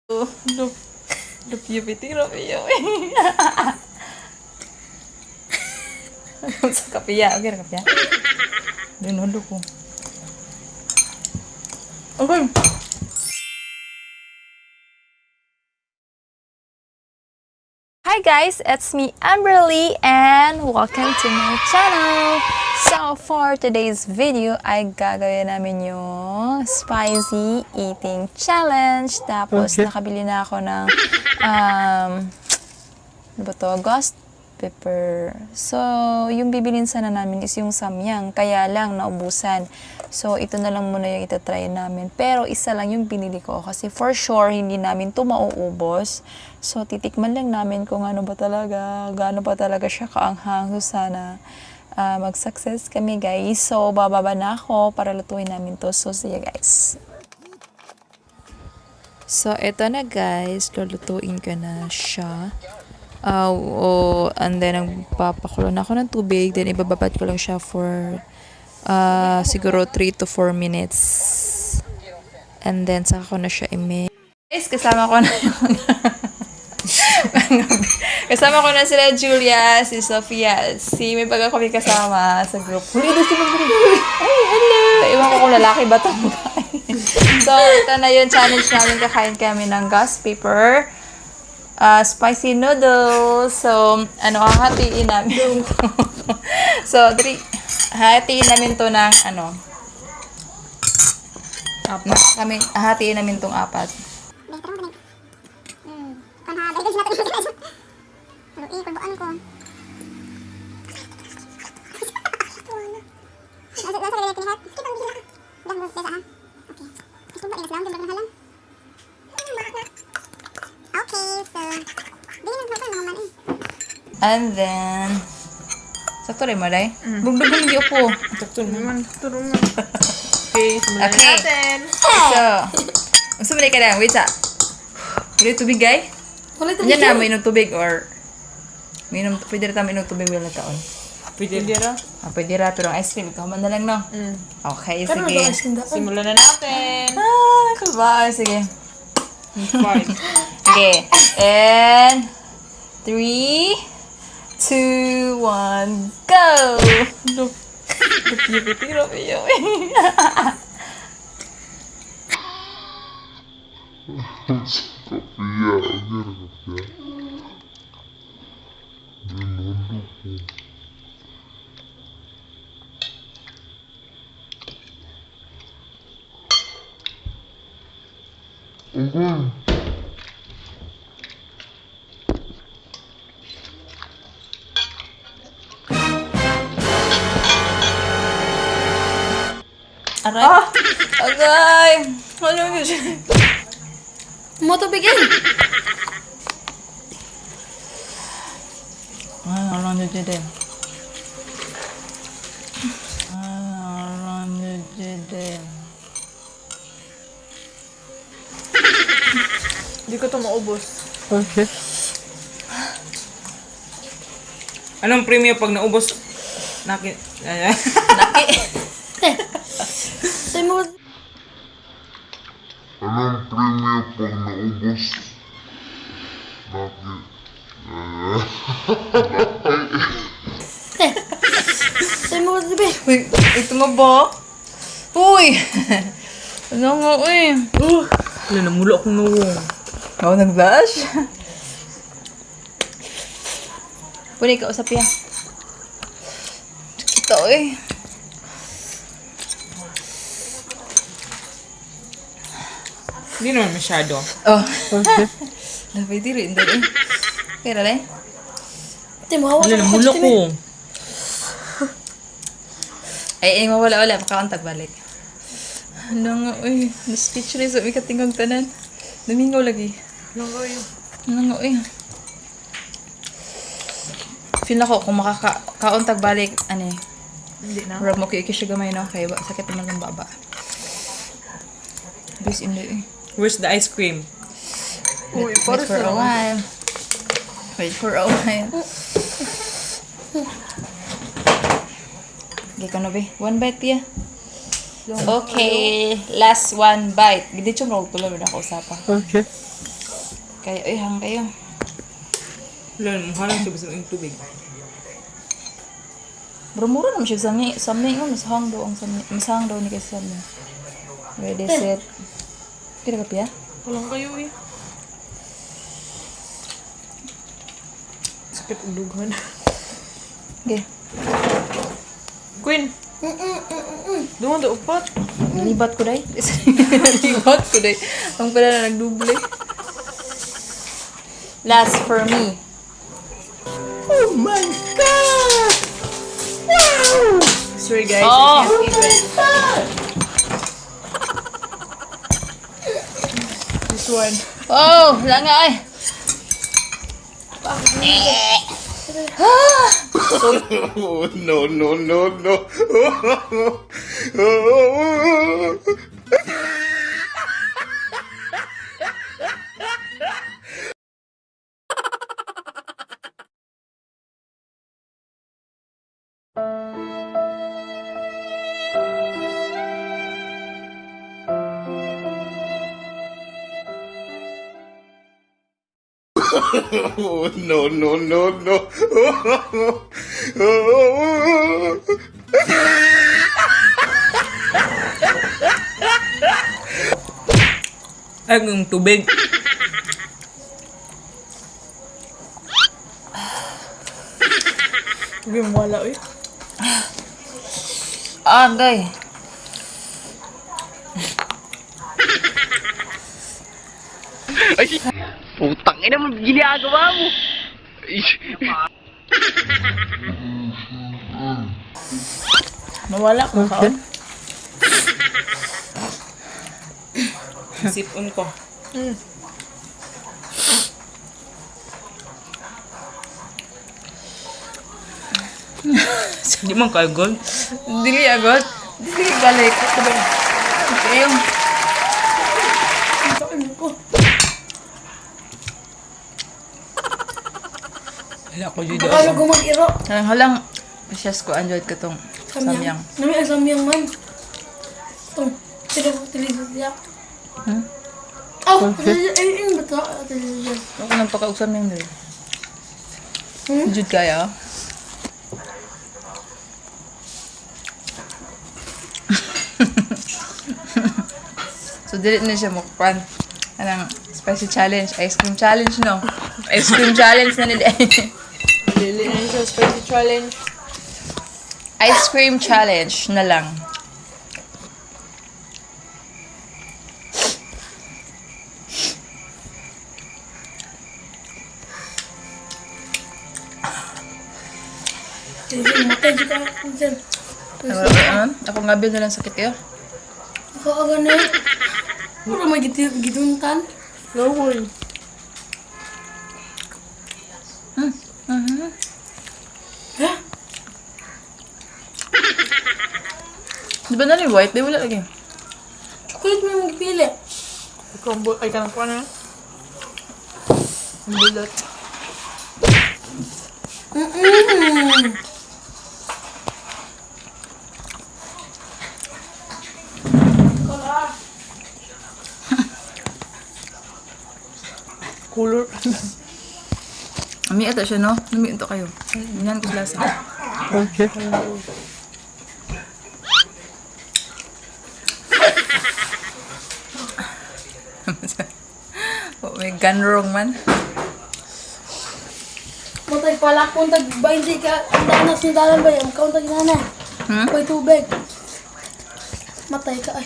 Look, look, you biting Romeo. Sa kapiya, okay ra kapiya. Dinulo ko. Okay. Hi guys, it's me Amberly and welcome to my channel. So for today's video ay gagawin namin yung spicy eating challenge. Tapos nakabili na ako ng ano ba to? Ghost pepper. So yung bibilin sana namin is yung samyang, kaya lang naubusan. So ito na lang muna yung itatry namin. Pero isa lang yung binili ko kasi for sure hindi namin to mauubos. So titikman lang namin kung ano ba talaga, gaano ba talaga siya kaanghang. So sana mag-success kami guys. So bababa na ako para lutuin namin to. So see you guys. So ito na guys, lulutuin ko na siya. And then nagpapakulo na ako ng tubig, then ibababad ko lang siya for siguro 3 to 4 minutes. And then saka ko na siya guys, kasama ko na kasama ko na sila Julia, si Sofia, si may baga kami kasama sa group. Huli doon si Magdalene. Ay, hello! Iwan ko kung lalaki ba ito? So, ito na yung challenge namin. Kakain kami ng ghost pepper. Spicy noodles. So, hahatiin namin to. So, hahatiin namin to ng hahatiin namin tong apat. And then, sakto rin mo, day? Bugdugan hindi ako. Sakto naman. Okay, simulan natin. So, sumulay ka lang. Wait sa. Wala tubig, guy? Yan na, may inog tubig or pwede rin tayo inog tubig wala taon. Pwede ra. Pwede rin, pero ang ice cream, ikaw man na lang, no? Okay, sige. Simulan na natin. Kalba. Sige. Fine. Okay. And 3, 2, 1, go! Look, you biting Romeo. Sofia, agar Sofia. Dinulo ko. Aray. Agay! Ano yun siya? Mo tubigin. Alam nyo dyan. Alam nyo dyan. Hindi ko ito maubos. Okay. Anong premium pag naubos? Naki. Say mo. Anong premium pag naubos? Bakit? Say mo dibe. Uy, ito nga ba? Uy! Ano nga, uy? Wala, namulo akong nawong. Ako nag-blush? Pwede ka usap yan. Kita, uy. Hindi naman masyado. Oh. Lapay diri, hindi rin. Kaya rin? Tay mo hawa Wala, sa namulo ko. Ay, mawala-wala. Makakantag balik. Ano nga, uy. Na-speechless. Uy, katingog tanan. Domingo lagi. Ano nga, uy. Feel ako kung makakauntag balik, Hindi na. Murag mo kiki siya gamay, no? Kaya ba, sakit naman ng baba. Bis, hindi, eh. Where's the ice cream? Uy, wait for a while. Wait for a while. Gay ka na, be. One bite, ya. Okay, last one bite. Gidi chum roll tuloy na ko usapa. Okay. Kayo, hang kayo. Wala, mahalang siya basta yung tubig. Mura naman siya samni nga masahang daw ang samni. Masahang daw ni kasi samni. Ready, set. Kira ka piya? Walang kayo eh. Sakit ang dugan. Okay. Queen! Doon to upat. Libat ko day. Libat ko day. Ang pala na nagduble. Last for me. Oh my God! Wow! Sorry guys, Oh! I can't even. This one. Oh, wala nga ay. Oh, no, no, no, no. Oh, no, no, no, no. Ay, yung tubig. Tubig mo wala eh. Agay. Putang ina mo, ginagawa mo. Nawala ko ka. Sipon ko. Di man kayo gold. Dili agad. Dili balik. Ayun. Wala ko dito. Akala ko mag-iro. Halang Precious ko enjoyed ko tong samyang. Nami ang samyang man. Itong, tilis-tilis. Oh, ayun ba ito? Tilis-tilis. Ako nang pakausam yung dali. Hmm? Jud kaya. So dili na siya mukpan. Anang spicy challenge, ice cream challenge no. Ice cream challenge na nila. Dili na siya spicy challenge. Ice cream challenge na lang. Tilis, matay dito ako dyan. Ako nga na lang sakit kayo. Ako aga na yun. Wala may gituntan. No worry. Ha? Di ba na ni white? Di wala lagi. Chocolate may magpili. Crumble. Ay, kanang ko na. Ang bulat. Color. Ami ata siya no? Nami ito kayo. Ganyan ko lasa. Okay. Oh, may ganrong man. Matay pala kung tag-20 ka. Ang danas ni dalan ba yan? Kung tag-nana. Pwede tubig. Matay ka ay.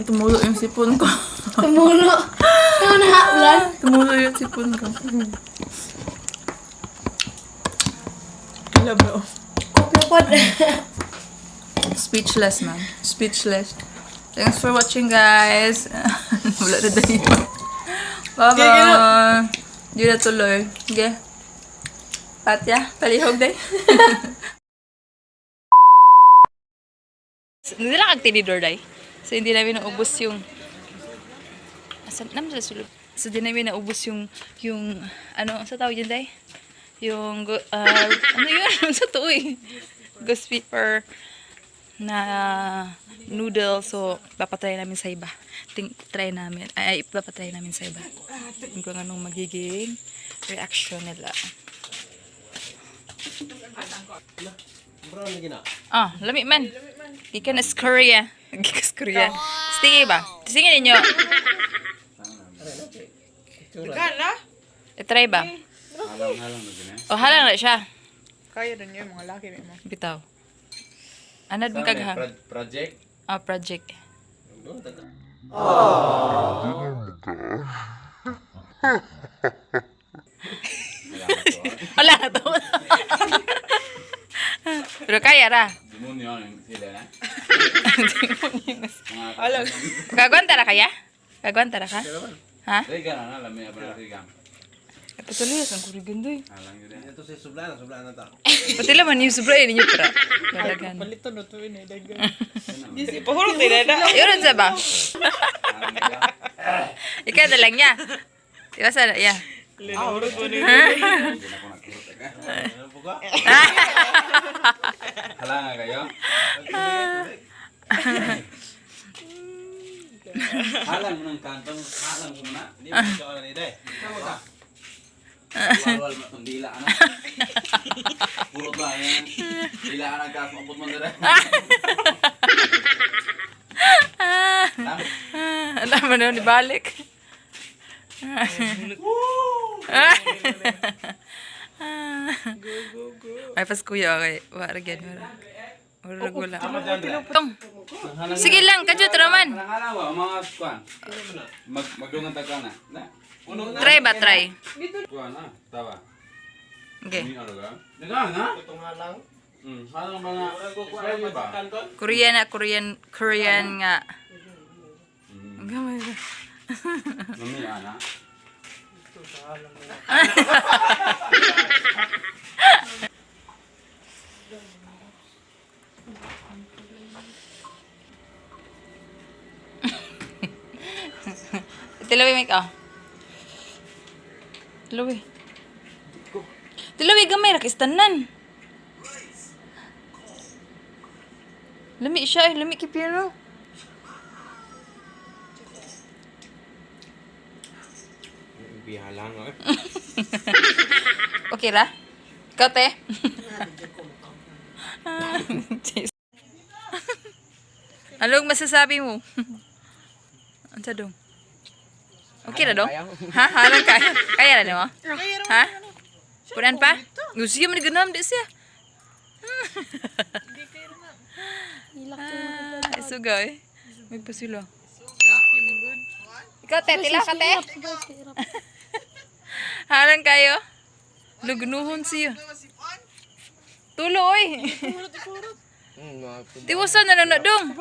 Tumulo yung sipon ko. Tumulo. Ano na ulan? Tumulo yung sipon ko. Love no. Kop na pod. Speechless man. Speechless. Thanks for watching guys. Wala na dahil. Bye-bye. Di na tuloy. Okay. Patya, palihog day. Hindi na kagtinidor day. So hindi namin naubos yung asan naman sa sulod. So hindi namin naubos yung ano sa tawag yun day? Yung ano yun? Sa tuoy. Ghost paper na noodle. So, papatry namin sa iba. Try namin. Papatry namin sa iba. Kung anong magiging reaction nila. Lami man. Gikan is Korea. Gikas Korea. Sige ba? Tingin ninyo. Dekan lah. Try ba? Halang na siya. Kaya rin yung mga laki mo. Bitaw. Anad mo kagha? Project? Project. Wala na to. Pero kaya ra. Demonyo yung sila na. Alam. Kagwanta ra kaya? Kagwanta ra ka? Ha? Rigan na, alam mo yung rigan. Ito tuloy, ang kurigan doy. Alang yun eh. Ito si Sublana na ta. Pati laman yung sobra yun yung pra. Dalagan. Palito na to yun eh. Di si pahurot din na. Yun sa ba? Ikaw na lang niya. Diba sana? Yeah. Pahurot mo nito. Hala nga kayo? Halang mo ng kantong, halang mo na. Hindi mo siya ka na nila eh. Wal-wal mo itong dila, ano? Purot ba yan? Dila ka nagkasmapot mo nila. Alam mo na, ibalik. Ay, pas kuya, okay. Wala again, wala. Wala. Tong. Sige lang, kadyo, traman. Nangalawa, mga kuwan. Magdungan tagka na. Try ba, try? Kuwan na, tawa. Okay. Ini ano ka? Dagan ha? Itong halang? Halang ba nga? Israeli ba? Korean nga. Ang gamay ba? Mami, ana? Tilawi, Mike, oh. Tilawi. Tilawi, gamay, rakistanan. Lami siya, lami kipino. Bihalang eh. Okay ra? Ikaw, te? Anong masasabi mo? Ano sa dong? Okay na dong? Ha? Halang kaya? Kaya na mo? Ha? Punan pa? Gusto mo ganam di siya. Isugay. May pa sila. Ikaw, te? Tila ka, te? Halang kayo? Lugnuhon siya. Tulo, oy. Tiwasan na lang na dong.